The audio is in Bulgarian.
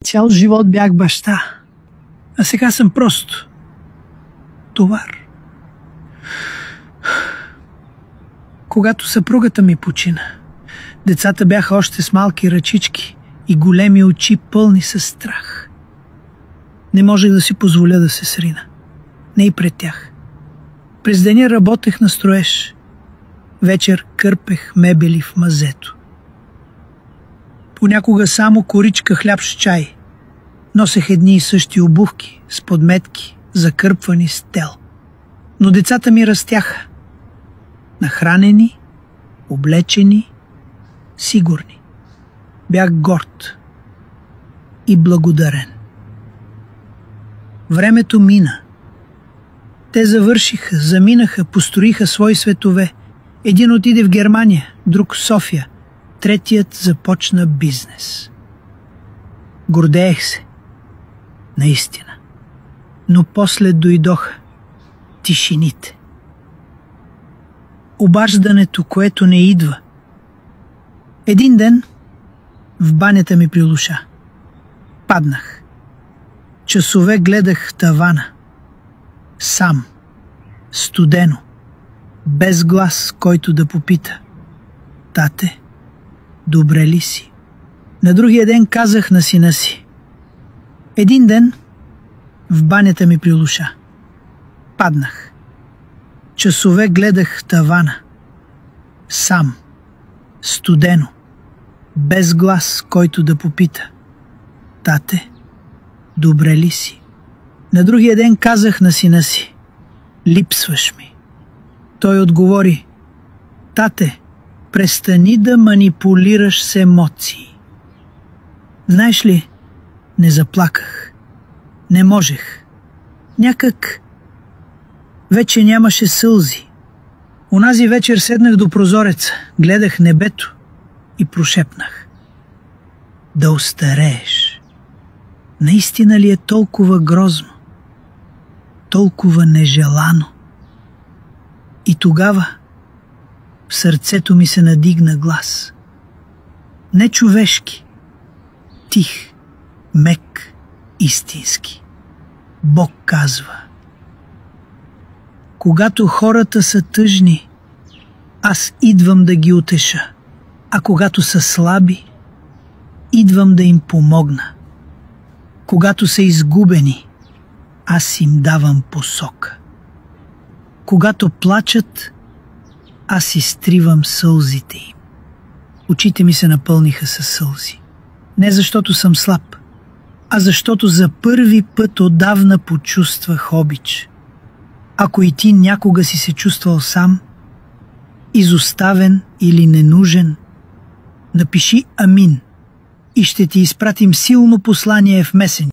Цял живот бях баща, а сега съм просто товар. Когато съпругата ми почина, децата бяха още с малки ръчички и големи очи, пълни със страх. Не можех да си позволя да се срина. Не и пред тях. През деня работех на строеж. Вечер кърпех мебели в мазето. Понякога само коричка хляб с чай. Носех едни и същи обувки с подметки, закърпвани с тел. Но децата ми растяха. Нахранени, облечени, сигурни. Бях горд и благодарен. Времето мина. Те завършиха, заминаха, построиха свои светове. Един отиде в Германия, друг в София, третият започна бизнес. Гордеех се. Наистина. Но после дойдоха тишините. Обаждането, което не идва. Един ден в банята ми прилуша. Паднах. Часове гледах в тавана. Сам. Студено. Без глас, който да попита: тате, добре ли си? На другия ден казах на сина си. Един ден в банята ми прилуша. Паднах. Часове гледах в тавана. Сам. Студено. Без глас, който да попита: тате, добре ли си? На другия ден казах на сина си: липсваш ми. Той отговори: тате, престани да манипулираш с емоции. Знаеш ли, не заплаках. Не можех. Някак вече нямаше сълзи. Онази вечер седнах до прозореца, гледах небето и прошепнах: да остарееш. Наистина ли е толкова грозно? Толкова нежелано? И тогава в сърцето ми се надигна глас. Не човешки, тих, мек, истински. Бог казва: когато хората са тъжни, аз идвам да ги утеша, а когато са слаби, идвам да им помогна. Когато са изгубени, аз им давам посока. Когато плачат, аз изтривам сълзите им. Очите ми се напълниха със сълзи. Не защото съм слаб, а защото за първи път отдавна почувствах обич. Ако и ти някога си се чувствал сам, изоставен или ненужен, напиши амин и ще ти изпратим силно послание в месен.